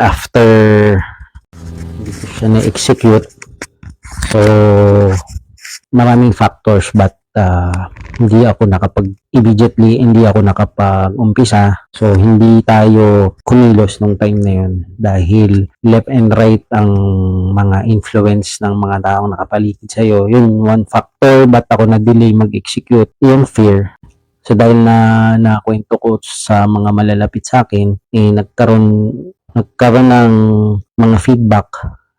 after hindi ko siya na-execute, so maraming factors but hindi ako nakapag-umpisa, so hindi tayo kumilos nung time na yun dahil left and right ang mga influence ng mga taong nakapaligid sa'yo. Yun one factor but ako na-delay mag-execute, yung fear. So dahil na kwento ko sa mga malalapit sa akin, nagkaroon ng mga feedback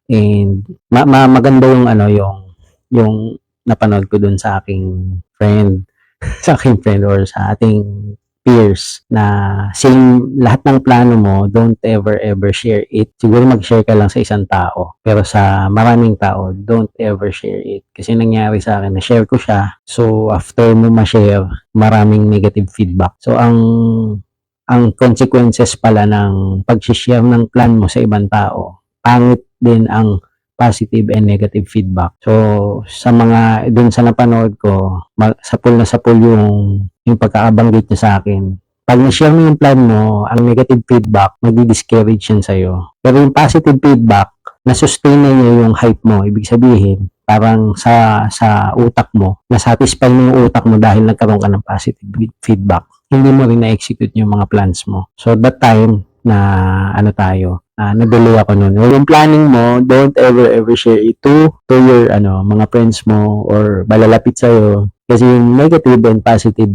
and maganda yung napanood ko dun sa aking friend or sa ating peers na same lahat ng plano mo, don't ever share it. Siguro mag-share ka lang sa isang tao, pero sa maraming tao, don't ever share it. Kasi nangyari sa akin, na-share ko siya, so after mo ma-share, maraming negative feedback. So ang consequences pala ng pag-share ng plan mo sa ibang tao, pangit din ang positive and negative feedback. So, sa mga, dun sa napanood ko, sapul yung pagkakabanggit niya sa akin. Pag na-share mo yung plan mo, ang negative feedback, magdi-discourage yan sa'yo. Pero yung positive feedback, na-sustain na niya yung hype mo. Ibig sabihin, parang sa utak mo, na-satisfy mo yung utak mo dahil nagkaroon ka ng positive feedback. Hindi mo rin na-execute yung mga plans mo. So, that time, na-delay ako nun. Yung planning mo, don't ever share it to your mga friends mo or malalapit sa'yo. Kasi yung negative and positive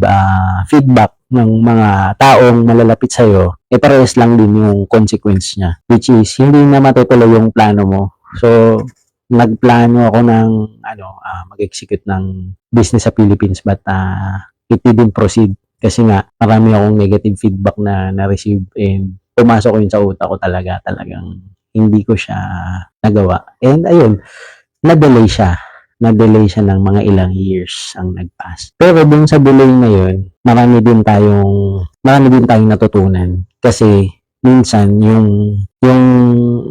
feedback ng mga taong malalapit sa'yo, parehas lang din yung consequence niya. Which is, hindi na matutuloy yung plano mo. So, nagplano ako ng mag-execute ng business sa Philippines but it didn't proceed. Kasi nga, marami akong negative feedback na na-receive and pumasok ko yun sa utak ko talagang hindi ko siya nagawa. And ayun, na-delay siya ng mga ilang years ang nag-pass. Pero dun sa delay na yun, marami din tayong natutunan. Kasi minsan yung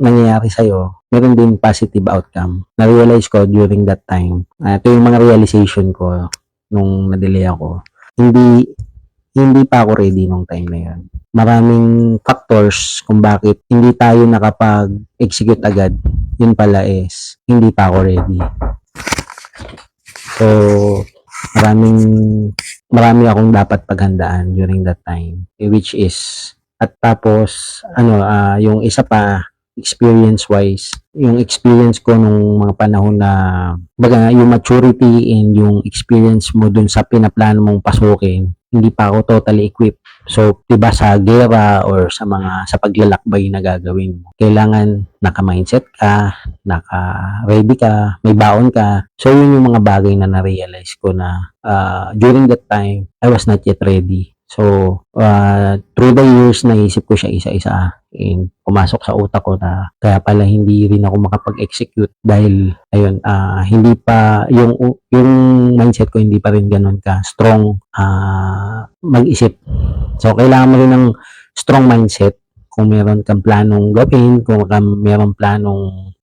nangyayari sa'yo, meron din positive outcome. Na-realize ko during that time. Ito yung mga realization ko nung na-delay ako. Hindi pa ako ready nung time na yun. Maraming factors kung bakit hindi tayo nakapag-execute agad. Yun pala is, hindi pa ako ready. So, marami akong dapat paghandaan during that time. Which is, at tapos, yung isa pa, experience-wise, yung experience ko nung mga panahon na, yung maturity and yung experience mo dun sa pinaplano mong pasukin, hindi pa ako totally equipped. So, diba sa gera or sa paglalakbay na gagawin mo, kailangan naka-mindset ka, naka-ready ka, may baon ka. So, yun yung mga bagay na na-realize ko na during that time, I was not yet ready. So, through the years, naisip ko siya isa-isa and pumasok sa utak ko na kaya pala hindi rin ako makapag-execute dahil ayun, hindi pa yung mindset ko hindi pa rin ganun ka strong mag-isip. So, kailangan mo rin ng strong mindset kung meron kang planong gawin, kung meron planong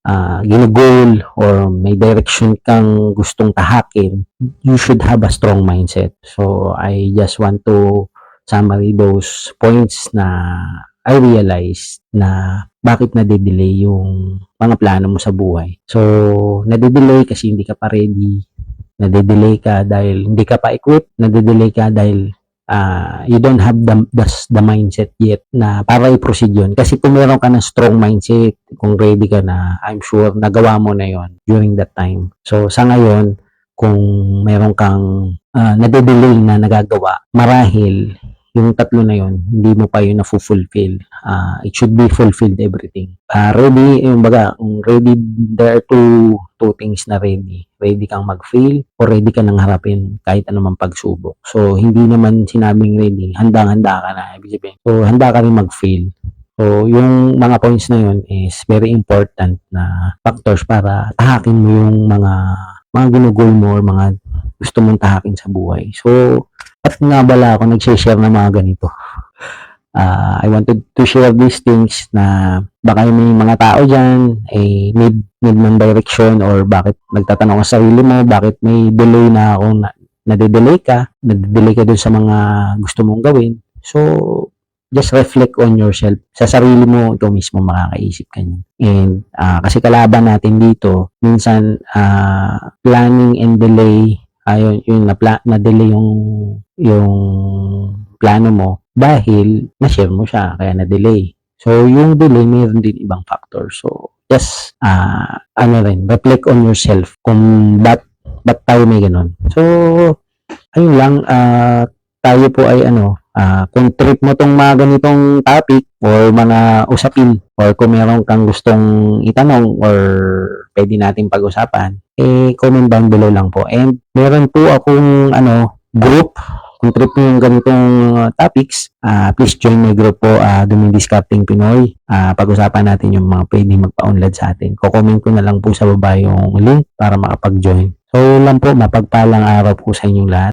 ginugol or may direction kang gustong tahakin, you should have a strong mindset. So, I just want to summary those points na I realized na bakit nade-delay yung mga plano mo sa buhay. So, nade-delay kasi hindi ka pa ready. Nade-delay ka dahil hindi ka pa equipped. Nade-delay ka dahil you don't have the mindset yet na para i-proceed yun. Kasi kung meron ka ng strong mindset, kung ready ka na, I'm sure nagawa mo na yon during that time. So, sa ngayon, kung meron kang nade-delay na nagagawa, marahil yung tatlo na yun, hindi mo pa yun na-fulfill. It should be fulfilled everything. Ready, ready, there are two things na ready. Ready kang mag-fail or ready ka nang harapin kahit anumang pagsubok. So, hindi naman sinabing ready, handang-handa ka na. Ibig sabihin. So, handa ka rin mag-fail. So, yung mga points na yun is very important na factors para tahakin mo yung mga ginugol mo or mga gusto mong tahakin sa buhay. So, at nga bala ako nag-share ng mga ganito. I wanted to share these things na baka may mga tao dyan need ng direction or bakit nagtatanong ka sa sarili mo, bakit may delay na ako nade-delay ka dun sa mga gusto mong gawin. So, just reflect on yourself. Sa sarili mo, ito mismo makakaisip ka niyan. And kasi kalaban natin dito, minsan planning and delay, yung na-delay yung plano mo dahil na-share mo siya, kaya na-delay. So, yung delay, mayroon din ibang factor. So, just, reflect on yourself kung ba't tayo may ganun. So, ayun lang, tayo po ay kung trip mo tong mga ganitong topic or mga usapin or kung meron kang gustong itanong or pwede nating pag-usapan, comment down below lang po. And meron po akong group. Kung trip mo yung ganitong topics, please join my group po, Dumidiskapting Pinoy. Pag-usapan natin yung mga pwede magpa-unlad sa atin. Ko-comment ko na lang po sa baba yung link para makapag-join. So, lang po, mapagpalang araw po sa inyong lahat.